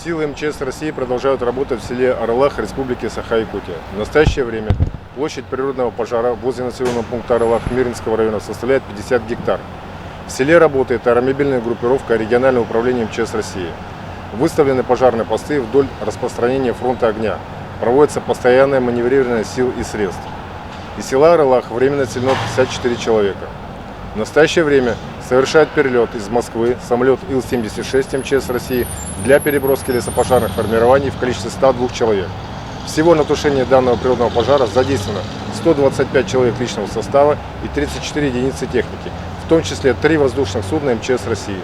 Силы МЧС России продолжают работать в селе Орлах Республики Саха-Якутия. В настоящее время площадь природного пожара возле населенного пункта Орлах Мирнинского района составляет 50 гектар. В селе работает аэромобильная группировка регионального управления МЧС России. Выставлены пожарные посты вдоль распространения фронта огня. Проводится постоянное маневрирование сил и средств. Из села Орлах временно отселено 54 человека. В настоящее время совершает перелет из Москвы самолет Ил-76 МЧС России для переброски лесопожарных формирований в количестве 102 человек. Всего на тушение данного природного пожара задействовано 125 человек личного состава и 34 единицы техники, в том числе 3 воздушных судна МЧС России.